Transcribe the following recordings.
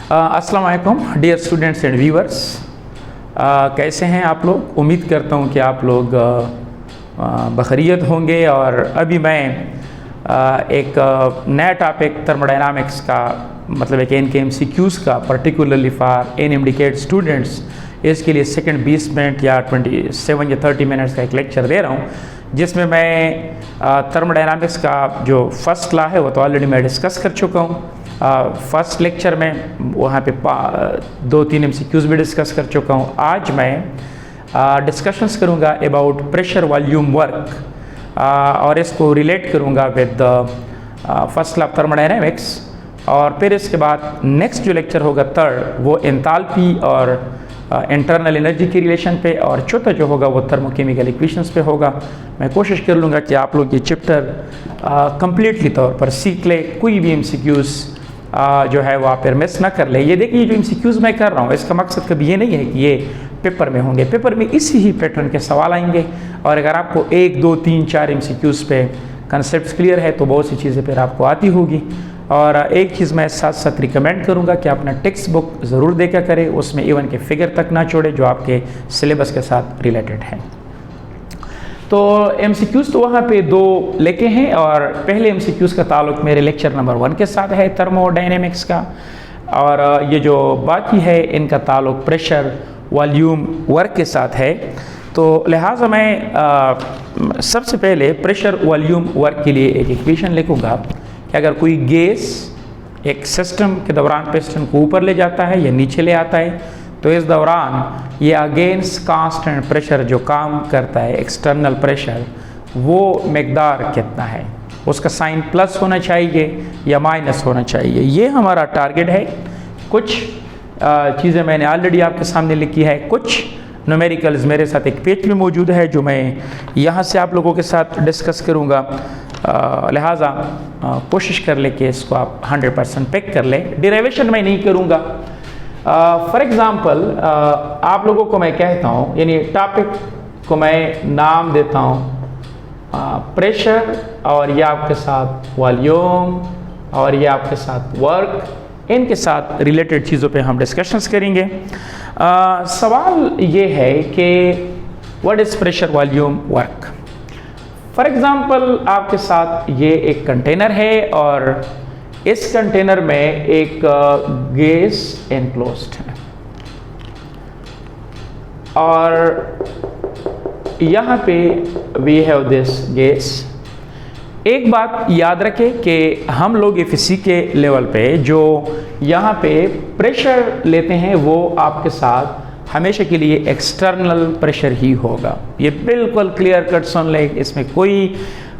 अस्सलाम वालेकुम dear students and viewers. कैसे हैं आप लोग? उम्मीद करता हूं कि आप लोग बखैरियत होंगे। और अभी मैं एक नया टॉपिक थर्मोडायनामिक्स का, मतलब एक NK-MCQs का, पर्टिकुलरली फॉर NMDK स्टूडेंट्स, इसके लिए सेकंड 20 मिनट या 27 या 30 मिनट्स का एक लेक्चर दे रहा हूँ, जिसमें मैं थर्मोडायनामिक्स का जो फर्स्ट लॉ है वो तो ऑलरेडी मैं डिस्कस कर चुका हूँ। फर्स्ट लेक्चर में वहाँ पे 2-3 MCQs भी डिस्कस कर चुका हूँ। आज मैं डिस्कशंस करूँगा अबाउट प्रेशर वॉल्यूम वर्क और इसको रिलेट करूँगा with first law of thermodynamics. और फिर इसके बाद नेक्स्ट जो लेक्चर होगा थर्ड, वो एंथैल्पी और इंटरनल एनर्जी की रिलेशन पे, और चौथा जो होगा वो थर्मोकेमिकल इक्वेशंस पे होगा। मैं कोशिश कर लूँगा कि आप लोग ये चैप्टर कंप्लीटली तौर पर सीख ले, कोई भी MCQs जो है वो आप फिर मिस ना कर ले। ये देखिए, जो MCQs मैं कर रहा हूँ इसका मकसद कभी ये नहीं है कि ये पेपर में होंगे। पेपर में इसी ही पैटर्न के सवाल आएंगे, और अगर आपको 1, 2, 3, 4 MCQs पे कंसेप्ट क्लियर है तो बहुत सी चीज़ें फिर आपको आती होगी। और एक चीज़ मैं साथ साथ रिकमेंड करूँगा कि अपना टेक्स्ट बुक ज़रूर देखा करें, उसमें इवन के फिगर तक ना छोड़े जो आपके सिलेबस के साथ रिलेटेड है। तो MCQs तो वहाँ पे 2 लेके हैं, और पहले MCQs का ताल्लुक मेरे लेक्चर नंबर 1 के साथ है थर्मोडायनेमिक्स का, और ये जो बाकी है इनका ताल्लुक प्रेशर वॉल्यूम वर्क के साथ है। तो लिहाजा मैं सबसे पहले प्रेशर वॉल्यूम वर्क के लिए एक इक्वेशन लिखूँगा कि अगर कोई गैस एक सिस्टम के दौरान पिस्टन को ऊपर ले जाता है या नीचे ले आता है, तो इस दौरान ये अगेंस्ट कांस्टेंट प्रेशर जो काम करता है, एक्सटर्नल प्रेशर, वो मकदार कितना है, उसका साइन प्लस होना चाहिए या माइनस होना चाहिए। ये हमारा टारगेट है। कुछ चीज़ें मैंने ऑलरेडी आपके सामने लिखी है, कुछ न्यूमेरिकल्स मेरे साथ एक पेज में मौजूद है जो मैं यहाँ से आप लोगों के साथ डिस्कस करूँगा। लिहाजा कोशिश कर ले कि इसको आप 100% पिक कर ले। डिराइवेशन मैं नहीं करूँगा। फॉर एग्ज़ाम्पल आप लोगों को मैं कहता हूँ, यानी टॉपिक को मैं नाम देता हूँ प्रेशर, और ये आपके साथ वॉल्यूम, और ये आपके साथ वर्क, इनके साथ रिलेटेड चीज़ों पे हम डिस्कशंस करेंगे। सवाल ये है कि what is pressure volume work. For example आपके साथ ये एक कंटेनर है, और इस कंटेनर में एक गैस एनक्लोज्ड है, और यहाँ पे वी हैव दिस गैस। एक बात याद रखें कि हम लोग FEC के लेवल पे जो यहाँ पे प्रेशर लेते हैं वो आपके साथ हमेशा के लिए एक्सटर्नल प्रेशर ही होगा। ये बिल्कुल क्लियर कट सुन ले, इसमें कोई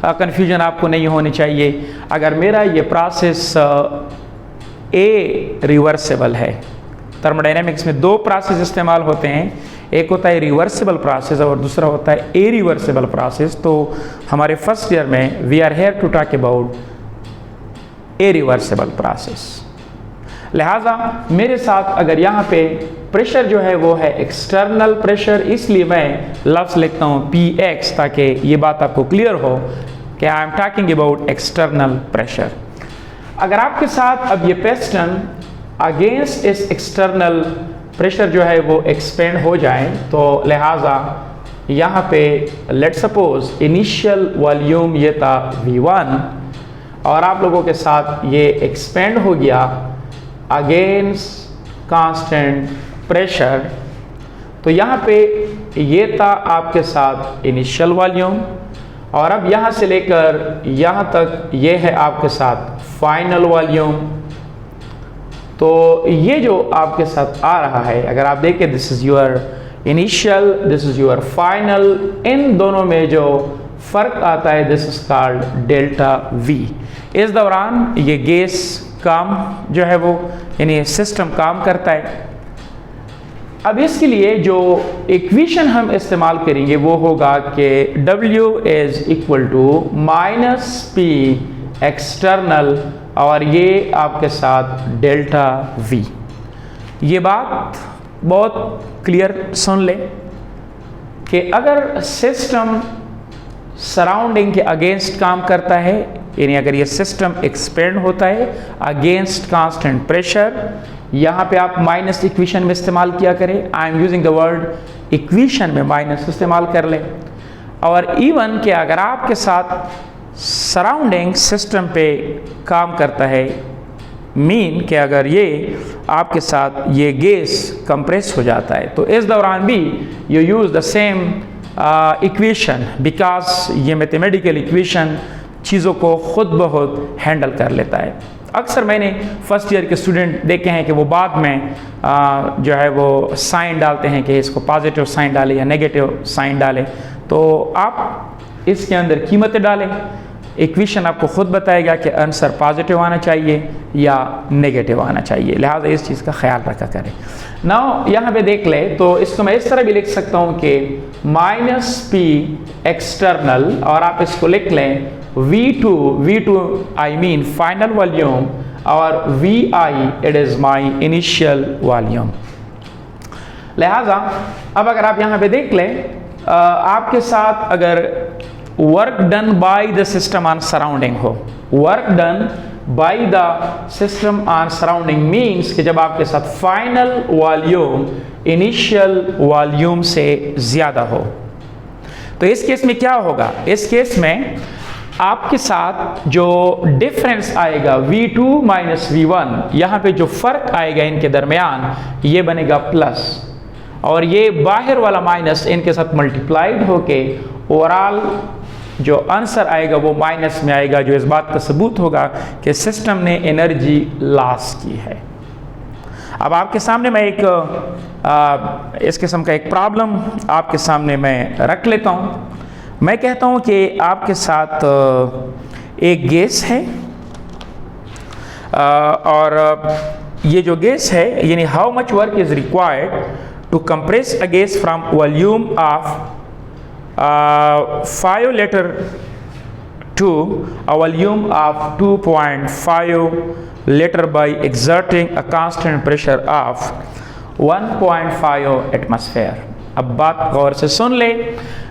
कन्फ्यूजन आपको नहीं होनी चाहिए। अगर मेरा ये प्रोसेस ए रिवर्सिबल है, थर्मोडायनेमिक्स में 2 प्रोसेस इस्तेमाल होते हैं, एक होता है रिवर्सिबल प्रोसेस और दूसरा होता है ए रिवर्सिबल प्रोसेस। तो हमारे फर्स्ट ईयर में we are here to talk about a reversible process. लिहाजा मेरे साथ अगर यहाँ पे प्रेशर जो है वो है एक्सटर्नल प्रेशर, इसलिए मैं लफ्ज़ लिखता हूँ PX, ताकि ये बात आपको क्लियर हो कि I am talking about external pressure. अगर आपके साथ अब ये पिस्टन अगेंस्ट इस एक्सटर्नल प्रेशर जो है वो एक्सपेंड हो जाए, तो लिहाजा यहाँ पे लेट सपोज इनिशियल वॉल्यूम ये था V1, और आप लोगों के साथ ये एक्सपेंड हो गया अगेंस्ट कांस्टेंट प्रेशर। तो यहाँ पे ये था आपके साथ इनिशियल वॉल्यूम, और अब यहाँ से लेकर यहाँ तक ये है आपके साथ फाइनल वॉल्यूम। तो ये जो आपके साथ आ रहा है, अगर आप देखें, this is your initial, this is your final, इन दोनों में जो फ़र्क आता है this is called delta V। इस दौरान ये गैस काम जो है वो, यानी सिस्टम काम करता है। अब इसके लिए जो इक्वेशन हम इस्तेमाल करेंगे वो होगा कि W is equal to -P external, और ये आपके साथ डेल्टा V। ये बात बहुत क्लियर सुन ले कि अगर सिस्टम सराउंडिंग के अगेंस्ट काम करता है, यानी अगर ये सिस्टम एक्सपेंड होता है अगेंस्ट कांस्टेंट प्रेशर, यहाँ पे आप माइनस इक्वेशन में इस्तेमाल किया करें। I am using the word equation में माइनस इस्तेमाल कर लें। और इवन कि अगर आपके साथ सराउंडिंग सिस्टम पे काम करता है, मीन कि अगर ये आपके साथ ये गैस कंप्रेस हो जाता है, तो इस दौरान भी you use the same equation, because ये मैथमेटिकल इक्वेशन चीज़ों को खुद ब खुद हैंडल कर लेता है। अक्सर मैंने फर्स्ट ईयर के स्टूडेंट देखे हैं कि वो बाद में जो है वो साइन डालते हैं कि इसको पॉजिटिव साइन डालें या नेगेटिव साइन डालें। तो आप इसके अंदर कीमतें डालें, इक्वेशन आपको खुद बताएगा कि आंसर पॉजिटिव आना चाहिए या नेगेटिव आना चाहिए, लिहाजा इस चीज़ का ख्याल रखा करें। नाउ यहाँ पे देख ले तो इसको मैं इस तरह भी लिख सकता हूँ कि माइनस पी एक्सटर्नल, और आप इसको लिख लें V2 I mean final volume, और VI it is my initial volume. लिहाजा अब अगर आप यहाँ पे देख लें, आपके साथ अगर work done by the system on surrounding हो, work done by the system on surrounding means कि जब आपके साथ फाइनल वॉल्यूम इनिशियल वॉल्यूम से ज़्यादा हो, तो इस केस में क्या होगा? इस केस में आपके साथ जो डिफरेंस आएगा V2 माइनस V1, यहाँ पे जो फ़र्क आएगा इनके दरमियान, ये बनेगा प्लस, और ये बाहर वाला माइनस इनके साथ मल्टीप्लाइड होके ओवरऑल जो आंसर आएगा वो माइनस में आएगा, जो इस बात का सबूत होगा कि सिस्टम ने एनर्जी लॉस की है। अब आपके सामने मैं एक इस किस्म का एक प्रॉब्लम आपके सामने मैं रख लेता हूँ। मैं कहता हूँ कि आपके साथ एक गैस है, और ये जो गैस है, यानी how much work is required to compress a gas from volume of 5 litre to a volume of 2.5 litre by exerting a constant pressure of 1.5 atmosphere. अब बात गौर से सुन ले,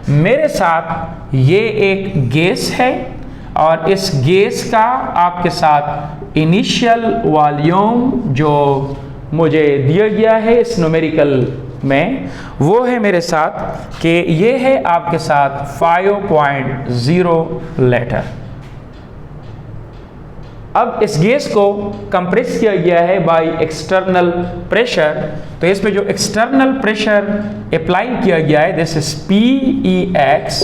मेरे साथ ये एक गैस है, और इस गैस का आपके साथ इनिशियल वॉल्यूम जो मुझे दिया गया है इस न्यूमेरिकल में, वो है मेरे साथ कि ये है आपके साथ 5.0 लीटर। अब इस गैस को कंप्रेस किया गया है बाय एक्सटर्नल प्रेशर, तो इसमें जो एक्सटर्नल प्रेशर अप्लाई किया गया है दिस इज PEX,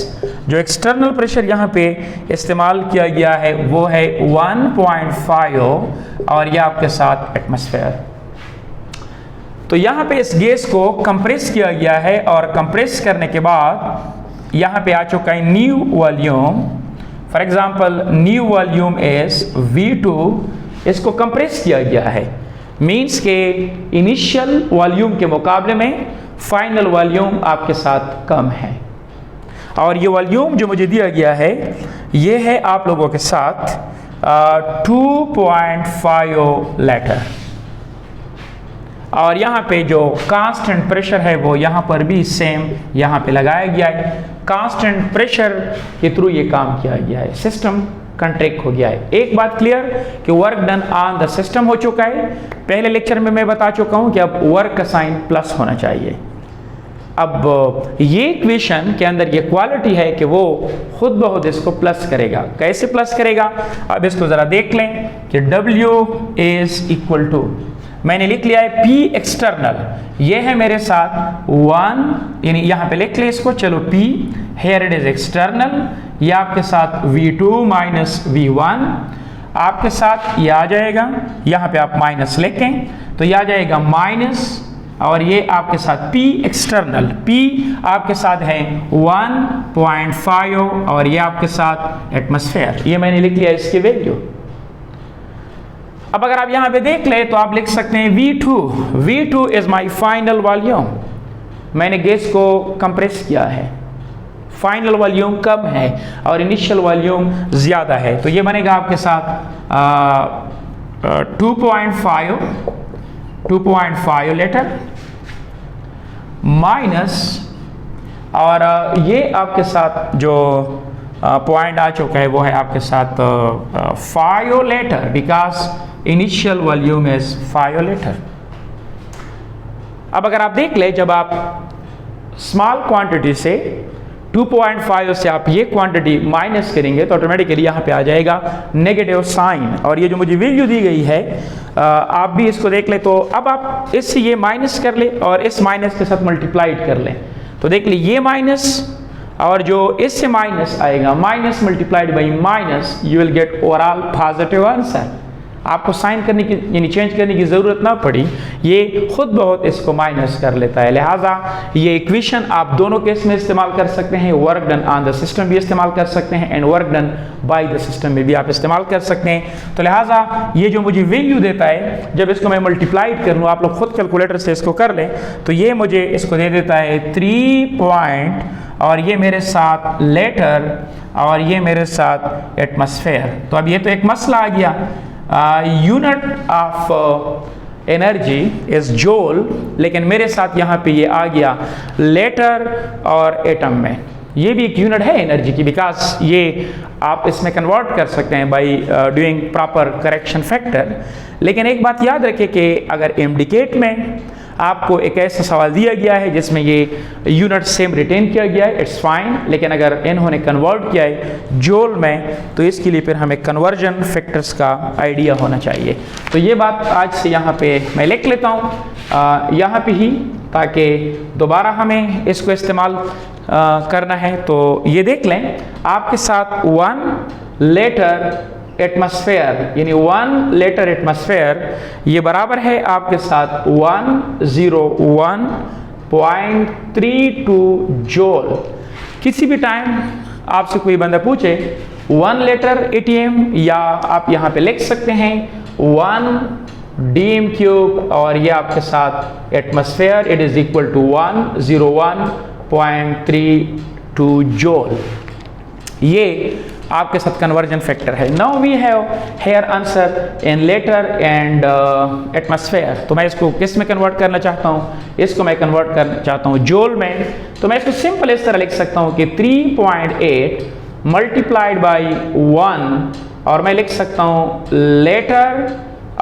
जो एक्सटर्नल प्रेशर यहाँ पे इस्तेमाल किया गया है वो है 1.5, और यह आपके साथ एटमॉस्फेयर। तो यहाँ पे इस गैस को कंप्रेस किया गया है, और कंप्रेस करने के बाद यहाँ पे आ चुका है new volume. For example new volume is V2, इसको कंप्रेस किया गया है, मीन्स के इनिशियल वॉल्यूम के मुकाबले में फाइनल वॉल्यूम आपके साथ कम है, और ये वॉल्यूम जो मुझे दिया गया है ये है आप लोगों के साथ 2.5 लीटर, और यहाँ पे जो कांस्टेंट प्रेशर है वो यहाँ पर भी सेम यहाँ पे लगाया गया है। कांस्टेंट प्रेशर के थ्रू ये काम किया गया है, सिस्टम कंट्रैक्ट हो गया है। एक बात क्लियर कि work done on the system हो चुका है। पहले लेक्चर में मैं बता चुका हूँ कि अब वर्क का साइन प्लस होना चाहिए। अब ये इक्वेशन के अंदर ये क्वालिटी है कि वो खुद ब खुद इसको प्लस करेगा। कैसे प्लस करेगा? अब इसको ज़रा देख लें कि W इज इक्वल टू, मैंने लिख लिया है P एक्सटर्नल, ये है मेरे साथ 1, यानी यहाँ पे लिख ले इसको, चलो P here it is external, ये आपके साथ V2 माइनस V1, आपके साथ ये आ जाएगा, यहाँ पे आप माइनस लिखें तो ये आ जाएगा माइनस, और ये आपके साथ P एक्सटर्नल, P आपके साथ है 1.5, और ये आपके साथ एटमॉस्फेयर, ये मैंने लिख लिया इसकी वैल्यू। अब अगर आप यहाँ पे देख ले तो आप लिख सकते हैं V2 is my final volume, मैंने गैस को कंप्रेस किया है, फाइनल वॉल्यूम कम है और इनिशियल वॉल्यूम ज़्यादा है, तो ये बनेगा आपके साथ 2.5 लीटर माइनस, और ये आपके साथ जो पॉइंट आ चुका है वो है आपके साथ 5 litre, because initial volume is 5 litre. अब अगर आप देख ले, जब आप स्मॉल क्वांटिटी से 2.5 से आप ये क्वांटिटी माइनस करेंगे तो ऑटोमेटिकली यहाँ पे आ जाएगा नेगेटिव साइन। और ये जो मुझे वैल्यू दी गई है आप भी इसको देख ले, तो अब आप इससे ये माइनस कर ले और इस माइनस के साथ मल्टीप्लाइड कर ले, तो देख ले ये माइनस और जो इससे माइनस आएगा, minus multiplied by minus, you will get overall positive answer. आपको साइन करने की यानी चेंज करने की ज़रूरत ना पड़ी, ये खुद बहुत इसको माइनस कर लेता है। लिहाजा ये इक्वेशन आप दोनों केस में इस्तेमाल कर सकते हैं, work done on the system भी इस्तेमाल कर सकते हैं and work done by the system में भी आप इस्तेमाल कर सकते हैं। तो लिहाजा ये जो मुझे वैल्यू देता है, जब इसको मैं मल्टीप्लाइड कर लूँ, आप लोग खुद कैलकुलेटर से इसको कर लें, तो ये मुझे इसको दे देता है 3 पॉइंट और ये मेरे साथ लेटर और ये मेरे साथ एटमॉस्फेयर। तो अब ये तो एक मसला आ गया, unit of energy is joule, लेकिन मेरे साथ यहाँ पे ये आ गया लेटर और एटम में। ये भी एक यूनिट है एनर्जी की, बिकॉज ये आप इसमें कन्वर्ट कर सकते हैं by doing proper correction factor. लेकिन एक बात याद रखें कि अगर इंडिकेट में आपको एक ऐसा सवाल दिया गया है जिसमें ये यूनिट सेम रिटेन किया गया है, इट्स फाइन, लेकिन अगर इन्होंने कन्वर्ट किया है जूल में तो इसके लिए फिर हमें कन्वर्जन फैक्टर्स का आइडिया होना चाहिए। तो ये बात आज से यहाँ पे मैं लिख लेता हूँ यहाँ पे ही, ताकि दोबारा हमें इसको इस्तेमाल करना है। तो ये देख लें, आपके साथ 1 लेटर एटमॉस्फेयर यानी 1 लेटर एटमॉस्फेयर ये बराबर है आपके साथ 101.32 जूल। किसी भी टाइम आपसे कोई बंदा पूछे 1 लेटर एटीएम, या आप यहाँ पे लिख सकते हैं 1 डीएम क्यूब और ये आपके साथ atmosphere, it is equal to 101.32 joule. ये आपके साथ कन्वर्जन फैक्टर है। Now we have here answer in litre and atmosphere. तो मैं इसको किस में कन्वर्ट करना चाहता हूँ, इसको मैं कन्वर्ट करना चाहता हूँ जूल में। तो मैं इसको सिंपल इस तरह लिख सकता हूँ कि 3.8 मल्टीप्लाइड बाई 1 और मैं लिख सकता हूँ लेटर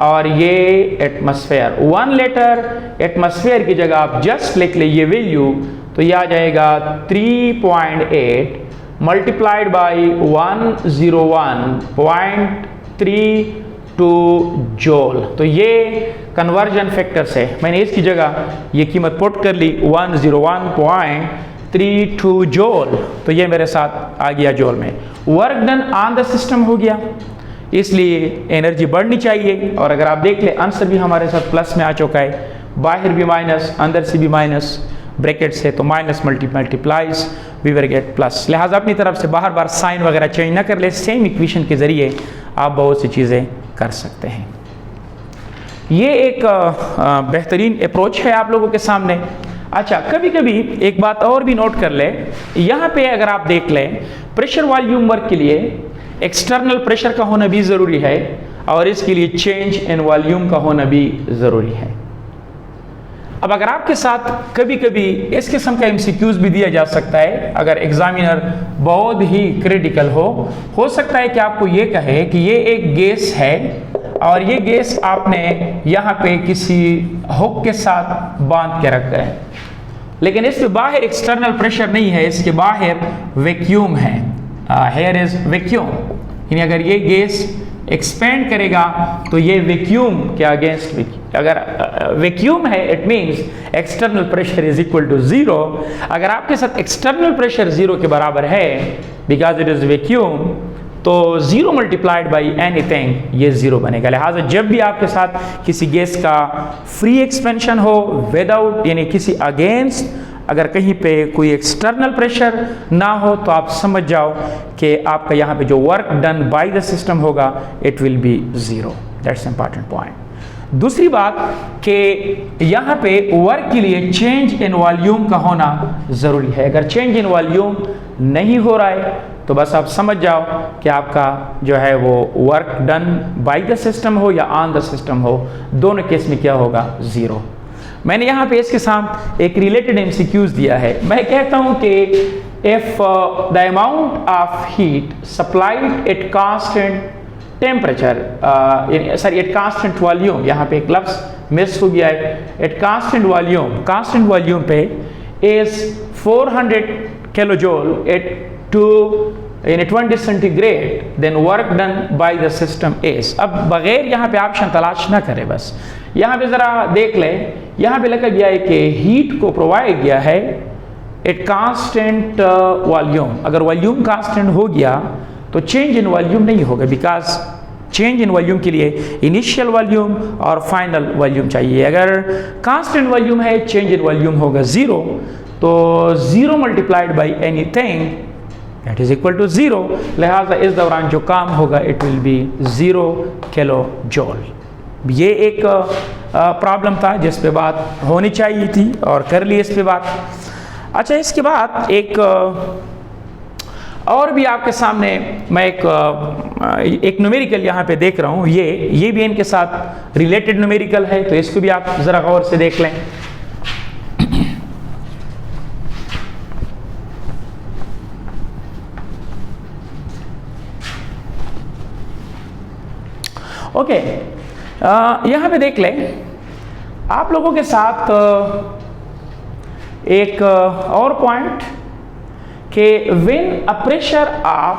और ये एटमॉस्फेयर। 1 लेटर एटमॉस्फेयर की जगह आप जस्ट लिख ले ये वैल्यू, तो ये आ जाएगा 3.8 मल्टीप्लाइड बाई 101.32 जूल। तो ये कन्वर्जन फैक्टर से मैंने इसकी जगह ये कीमत पुट कर ली 101.32 जूल। तो ये मेरे साथ आ गया जूल में। Work done on the system हो गया, इसलिए एनर्जी बढ़नी चाहिए। और अगर आप देख ले आंसर भी हमारे साथ प्लस में आ चुका है, बाहर भी माइनस अंदर से भी माइनस, ब्रैकेट से तो minus multiplies we will get plus. लिहाजा अपनी तरफ से बार बार साइन वगैरह चेंज ना कर ले, सेम इक्वेशन के जरिए आप बहुत सी चीज़ें कर सकते हैं। ये एक बेहतरीन अप्रोच है आप लोगों के सामने। अच्छा, कभी कभी एक बात और भी नोट कर ले, यहाँ पे अगर आप देख लें प्रेशर वॉल्यूम वर्क के लिए एक्सटर्नल प्रेशर का होना भी ज़रूरी है और इसके लिए चेंज इन वॉल्यूम का होना भी ज़रूरी है। अब अगर आपके साथ कभी कभी इस किस्म का एमसीक्यूज भी दिया जा सकता है, अगर एग्जामिनर बहुत ही क्रिटिकल हो सकता है कि आपको ये कहे कि ये एक गैस है और ये गैस आपने यहाँ पे किसी हुक के साथ बांध के रखा है, लेकिन इसके बाहर एक्सटर्नल प्रेशर नहीं है, इसके बाहर वैक्यूम है, हेयर इज वैक्यूम। यानी अगर ये गैस एक्सपेंड करेगा तो ये वैक्यूम के अगेंस्ट, अगर वैक्यूम है it means external pressure is equal to 0। अगर आपके साथ एक्सटर्नल प्रेशर 0 के बराबर है बिकॉज इट इज वैक्यूम, तो 0 मल्टीप्लाइड बाई एनीथिंग ये 0 बनेगा। लिहाजा जब भी आपके साथ किसी गैस का फ्री एक्सपेंशन हो विदाउट यानी किसी अगेंस्ट, अगर कहीं पे कोई एक्सटर्नल प्रेशर ना हो, तो आप समझ जाओ कि आपका यहाँ पे जो work done by the system होगा it will be 0। That's important point. दूसरी बात कि यहाँ पे वर्क के लिए चेंज इन वॉल्यूम का होना ज़रूरी है। अगर चेंज इन वॉल्यूम नहीं हो रहा है तो बस आप समझ जाओ कि आपका जो है वो work done by the system हो या ऑन द सिस्टम हो, दोनों केस में क्या होगा 0। मैंने यहाँ पे इसके साथ एक रिलेटेड एमसीक्यूज दिया है। मैं कहता हूँ कि if the amount of heat supplied at constant temperature, sorry at constant volume, यहाँ पे एक लफ्ज मिस हो गया है, एट कांस्टेंट वॉल्यूम पे is 400 kilojoule at 20 centigrade, then work done by the system is. अब बगैर यहाँ पे ऑप्शन तलाश ना करें, बस यहाँ पे ज़रा देख लें, यहाँ पे लिखा गया है कि हीट को प्रोवाइड किया है एट कांस्टेंट वॉल्यूम। अगर वॉल्यूम कांस्टेंट हो गया तो चेंज इन वॉल्यूम नहीं होगा, बिकॉज चेंज इन वॉल्यूम के लिए इनिशियल वॉल्यूम और फाइनल वॉल्यूम चाहिए। अगर कांस्टेंट वॉल्यूम है, चेंज इन वॉल्यूम होगा 0, तो 0 multiplied by anything that is equal to 0, लिहाजा इस दौरान जो काम होगा it will be 0 kilo joule. ये एक प्रॉब्लम था जिस पे बात होनी चाहिए थी और कर ली इस पे बात। अच्छा, इसके बाद एक और भी आपके सामने मैं एक न्यूमेरिकल यहाँ पे देख रहा हूँ, ये भी इनके साथ रिलेटेड न्यूमेरिकल है, तो इसको भी आप ज़रा गौर से देख लें। ओके, यहाँ पे देख लें आप लोगों के साथ एक और पॉइंट कि when a pressure of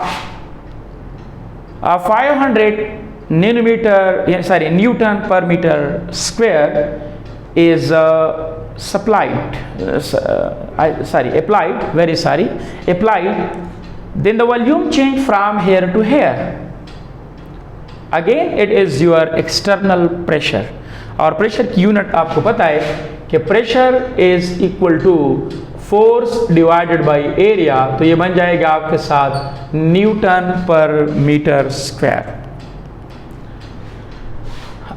500 newton per metre square is applied, then the volume change from here to here. Again it is your external pressure, और प्रेशर की यूनिट आपको पता है कि pressure is equal to force divided by area, तो ये बन जाएगा आपके साथ Newton per metre square.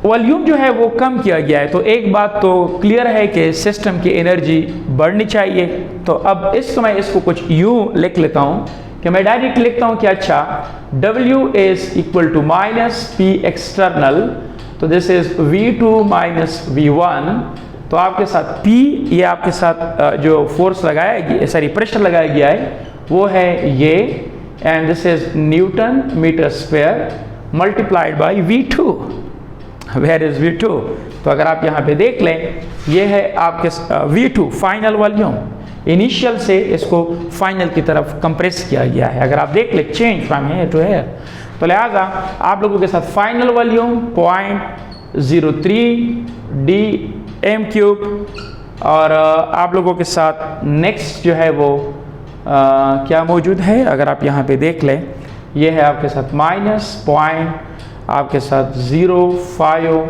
Volume जो है वो कम किया गया है, तो एक बात तो क्लियर है कि सिस्टम की एनर्जी बढ़नी चाहिए। तो अब मैं इसको कुछ यूं लिख लेता हूँ कि मैं डायरेक्ट लिखता हूँ कि अच्छा W is equal to minus P external, तो this is V2 minus V1, तो आपके साथ P ये आपके साथ जो फोर्स लगाया गया, सॉरी प्रेशर लगाया गया है वो है ये, and this is newton metre square multiplied by V2। Where is V2? तो अगर आप यहाँ पे देख लें, ये है आपके V2 फाइनल वॉल्यूम, इनिशियल से इसको फाइनल की तरफ कंप्रेस किया गया है। अगर आप देख लें change from here to here, तो लिहाजा आप लोगों के साथ फाइनल वॉल्यूम 0.03 dm3, और आप लोगों के साथ नेक्स्ट जो है वो क्या मौजूद है, अगर आप यहाँ पे देख लें, ये है आपके साथ माइनस पॉइंट आपके साथ 0.5,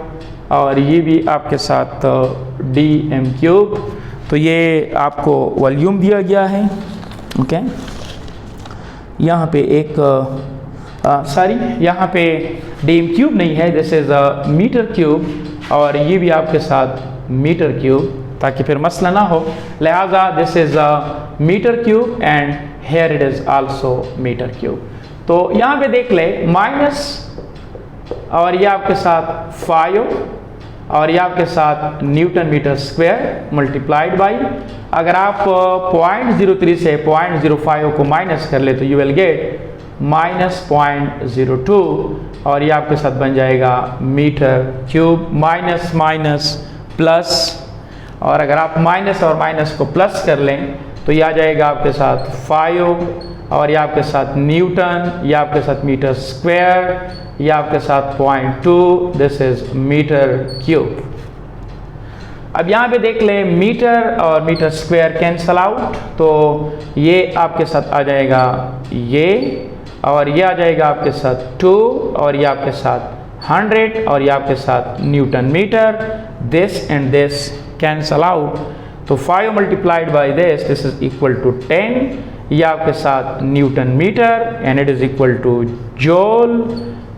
और ये भी आपके साथ dm3, तो ये आपको वॉल्यूम दिया गया है। ओके, यहाँ पे एक यहाँ पे dm3 नहीं है, दिस इज मीटर क्यूब, और ये भी आपके साथ मीटर क्यूब, ताकि फिर मसला ना हो, लिहाजा this is metre cube and here it is also metre cube. तो यहाँ पे देख ले माइनस, और ये आपके साथ 5, और ये आपके साथ newton metre square multiplied by, अगर आप 0.03 से 0.05 को माइनस कर ले तो यू विल गेट माइनस 0.02, और ये आपके साथ बन जाएगा metre cube. Minus minus plus, और अगर आप माइनस और माइनस को प्लस कर लें तो ये आ जाएगा आपके साथ 5, और ये आपके साथ न्यूटन, ये आपके साथ मीटर स्क्वायर, ये आपके साथ 0.2, दिस इज मीटर क्यूब। अब यहाँ पे देख लें मीटर और मीटर स्क्वायर कैंसल आउट, तो ये आपके साथ आ जाएगा ये, और ये आ जाएगा आपके साथ 2, और ये आपके साथ 100, और ये आपके साथ newton metre, this and this cancel out, तो 5 multiplied by this is equal to 10, ये आपके साथ newton metre and it is equal to joule.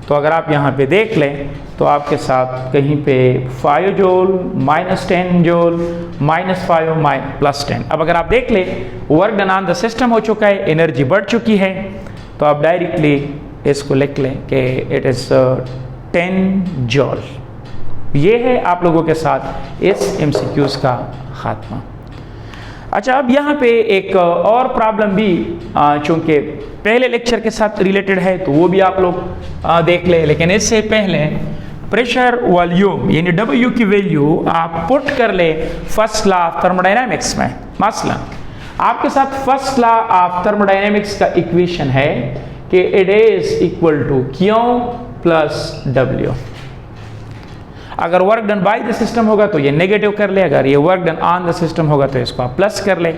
तो अगर आप यहाँ पे देख लें तो आपके साथ कहीं पे 5 जूल, -10 जूल, -5 +10। अब अगर आप देख लें work done on the system हो चुका है, एनर्जी बढ़ चुकी है, तो आप डायरेक्टली इसको लिख लें कि इट इज़ 10 जूल। ये है आप लोगों के साथ इस MCQs का खात्मा। अच्छा, अब यहाँ पे एक और प्रॉब्लम भी चूंकि पहले लेक्चर के साथ रिलेटेड है तो वो भी आप लोग देख ले, लेकिन इससे पहले प्रेशर वॉल्यूम यानी W की वैल्यू आप पुट कर ले फर्स्ट लॉ ऑफ थर्मोडायनामिक्स में। मसलन आपके साथ फर्स्ट लॉ ऑफ थर्मोडायनामिक्स का इक्वेशन है कि it is equal to Q plus W। अगर work done by the system होगा तो ये नेगेटिव कर ले, अगर ये work done on the system होगा तो इसको आप प्लस कर ले।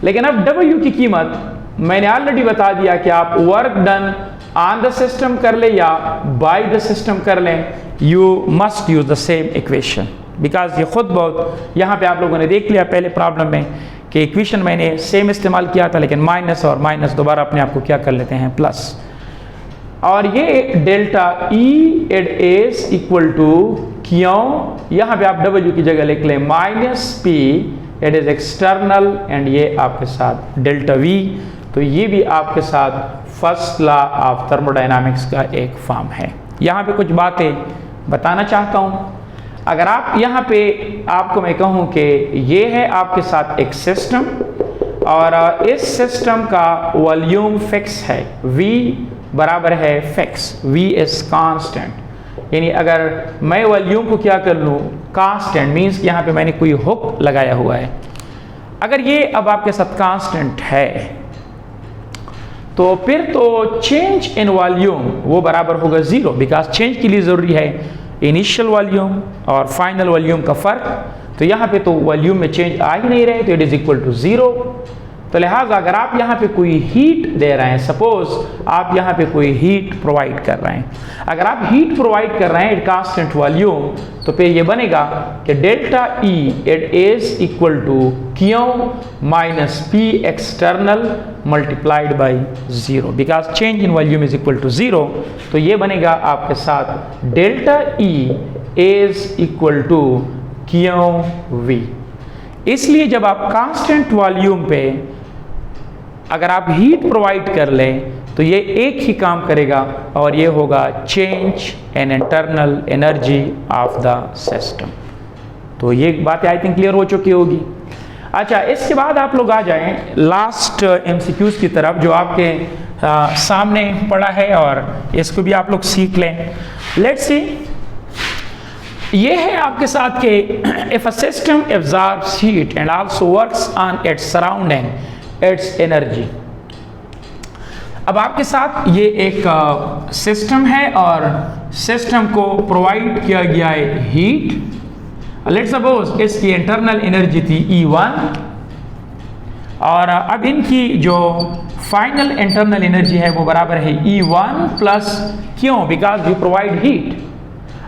लेकिन अब W की कीमत मैंने ऑलरेडी बता दिया कि आप work done on the system कर ले या बाय द सिस्टम कर ले, you must use the same equation, because ये खुद बहुत यहाँ पे आप लोगों ने देख लिया पहले प्रॉब्लम में कि इक्वेशन मैंने सेम इस्तेमाल किया था, लेकिन माइनस और माइनस दोबारा अपने आप को क्या कर लेते हैं, प्लस। और ये delta E it is equal to Q, यहाँ पे आप W की जगह लिख लें minus P, it is external, and ये आपके साथ डेल्टा V। तो ये भी आपके साथ फर्स्ट लॉ ऑफ थर्मोडायनामिक्स का एक फॉर्म है। यहाँ पे कुछ बातें बताना चाहता हूँ। अगर आप यहाँ पे आपको मैं कहूँ कि ये है आपके साथ एक सिस्टम और इस सिस्टम का वॉल्यूम फिक्स है, V बराबर है फिक्स, V इज कांस्टेंट। यानी अगर मैं वॉल्यूम को क्या कर लूँ, कांस्टेंट मीन्स कि यहाँ पे मैंने कोई हुक लगाया हुआ है। अगर ये अब आपके साथ कांस्टेंट है तो फिर तो चेंज इन वॉल्यूम वो बराबर होगा जीरो, बिकॉज चेंज के लिए ज़रूरी है इनिशियल वॉल्यूम और फाइनल वॉल्यूम का फ़र्क। तो यहाँ पे तो वॉल्यूम में चेंज आ ही नहीं रहे, तो it is equal to zero. तो लिहाजा अगर आप यहाँ पे कोई हीट दे रहे हैं, सपोज आप यहाँ पे कोई हीट प्रोवाइड कर रहे हैं, अगर आप हीट प्रोवाइड कर रहे हैं एट कांस्टेंट वॉल्यूम, तो फिर ये बनेगा कि delta E it is equal to Q minus P external multiplied by zero, because change in volume is equal to zero. तो ये बनेगा आपके साथ delta E is equal to QV। इसलिए जब आप कांस्टेंट वॉल्यूम पे अगर आप हीट प्रोवाइड कर लें तो ये एक ही काम करेगा और ये होगा change in internal energy of the system. तो ये बातें आई थिंक क्लियर हो चुकी होगी। अच्छा, इसके बाद आप लोग आ जाएं लास्ट MCQs की तरफ जो आपके सामने पड़ा है और इसको भी आप लोग सीख लें। लेट्स सी, ये है आपके साथ के if a system absorbs heat and also works on its surrounding it's energy. अब आपके साथ ये एक सिस्टम है और सिस्टम को प्रोवाइड किया गया है हीट। लेट्स सपोज इसकी इंटरनल एनर्जी थी E1 और अब इनकी जो फाइनल इंटरनल एनर्जी है वो बराबर है E1 plus Q, because you provide heat.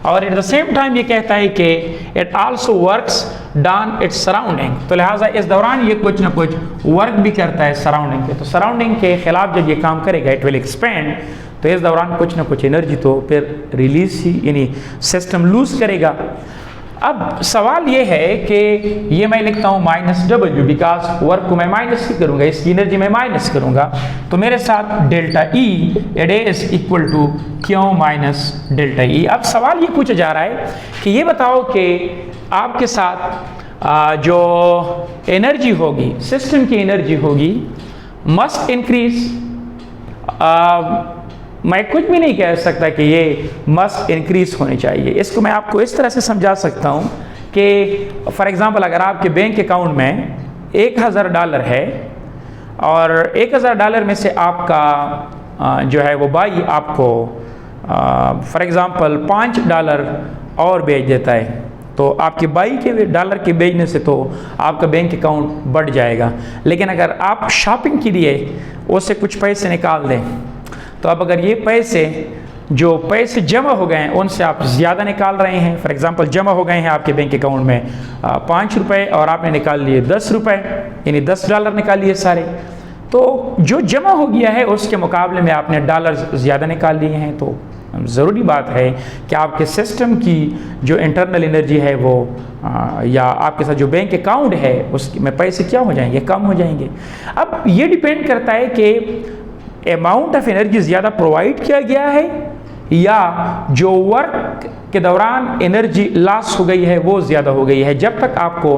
और एट द सेम टाइम ये कहता है कि it also works done its surrounding, तो लिहाजा इस दौरान ये कुछ ना कुछ वर्क भी करता है सराउंडिंग पे। तो सराउंडिंग के खिलाफ जब ये काम करेगा इट विल एक्सपेंड, तो इस दौरान कुछ ना कुछ एनर्जी तो फिर रिलीज ही यानी सिस्टम लूज करेगा। अब सवाल ये है कि ये मैं लिखता हूँ माइनस W, बिकॉज वर्क को मैं माइनस ही करूँगा, इसकी एनर्जी मैं माइनस करूँगा। तो मेरे साथ delta E it is equal to Q minus delta E। अब सवाल ये पूछा जा रहा है कि ये बताओ कि आपके साथ जो एनर्जी होगी, सिस्टम की एनर्जी होगी, मस्ट इंक्रीज। मैं कुछ भी नहीं कह सकता कि ये मस्ट इंक्रीज होनी चाहिए। इसको मैं आपको इस तरह से समझा सकता हूँ कि फॉर एग्जांपल अगर आपके बैंक अकाउंट में $1000 है और $1000 में से आपका जो है वो भाई आपको फॉर एग्जांपल $5 और भेज देता है, तो आपके भाई के डॉलर के भेजने से तो आपका बैंक अकाउंट बढ़ जाएगा। लेकिन अगर आप शॉपिंग के लिए उससे कुछ पैसे निकाल दें, तो अब अगर ये जो पैसे जमा हो गए हैं उनसे आप ज़्यादा निकाल रहे हैं, फॉर एग्जांपल जमा हो गए हैं आपके बैंक अकाउंट में 5 रुपये और आपने निकाल लिए 10 रुपये, यानी $10 निकाल लिए सारे, तो जो जमा हो गया है उसके मुकाबले में आपने डॉलर ज़्यादा निकाल लिए हैं। तो ज़रूरी बात है कि आपके सिस्टम की जो इंटरनल एनर्जी है वो या आपके साथ जो बैंक अकाउंट है उसमें पैसे क्या हो जाएंगे, कम हो जाएंगे। अब ये डिपेंड करता है कि अमाउंट ऑफ एनर्जी ज़्यादा प्रोवाइड किया गया है या जो वर्क के दौरान एनर्जी लॉस हो गई है वो ज़्यादा हो गई है। जब तक आपको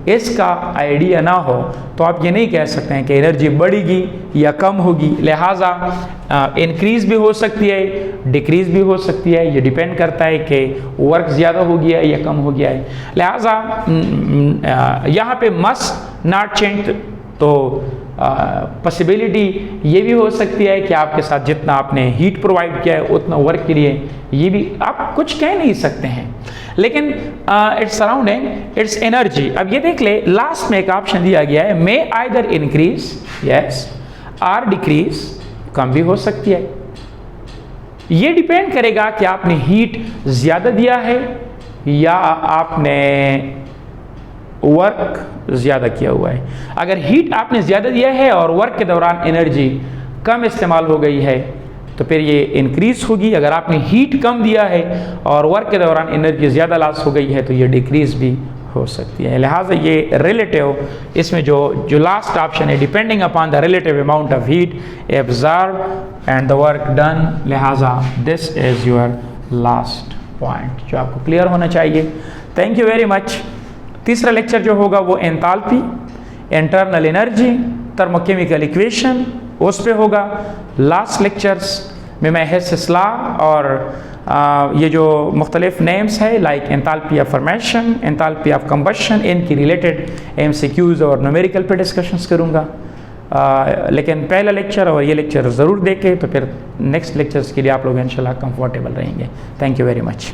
इसका आइडिया ना हो तो आप ये नहीं कह सकते हैं कि एनर्जी बढ़ेगी या कम होगी। लिहाजा इंक्रीज़ भी हो सकती है, डिक्रीज़ भी हो सकती है, ये डिपेंड करता है कि वर्क ज़्यादा हो गया है या कम हो गया है। लिहाजा यहाँ पे मस्ट नॉट चेंज, तो पॉसिबिलिटी ये भी हो सकती है कि आपके साथ जितना आपने हीट प्रोवाइड किया है उतना वर्क के लिए, ये भी आप कुछ कह नहीं सकते हैं, लेकिन इट्स सराउंडिंग इट्स एनर्जी। अब ये देख ले, लास्ट में एक ऑप्शन दिया गया है, मे आइदर इंक्रीज यस और डिक्रीज, कम भी हो सकती है। ये डिपेंड करेगा कि आपने हीट ज़्यादा दिया है या आपने वर्क ज़्यादा किया हुआ है। अगर हीट आपने ज़्यादा दिया है और वर्क के दौरान एनर्जी कम इस्तेमाल हो गई है तो फिर ये इंक्रीज होगी। अगर आपने हीट कम दिया है और वर्क के दौरान एनर्जी ज़्यादा लॉस हो गई है तो ये डिक्रीज भी हो सकती है। लिहाजा ये रिलेटिव, इसमें जो लास्ट ऑप्शन है, depending upon the relative amount of heat absorb and the work done, लिहाजा this is your last point जो आपको क्लियर होना चाहिए। Thank you very much. तीसरा लेक्चर जो होगा वो enthalpy, internal energy, thermochemical equation, उस पे होगा। लास्ट लेक्चर्स में मैं हेसेस लॉ और ये जो मुख्तलिफ नेम्स है like enthalpy of formation, enthalpy of combustion, इनकी रिलेटेड MCQs और न्यूमेरिकल पे डिस्कशंस करूँगा। लेकिन पहला लेक्चर और ये लेक्चर ज़रूर देखें तो फिर नेक्स्ट लेक्चर्स के लिए आप लोग इंशाल्लाह कंफर्टेबल रहेंगे। Thank you very much.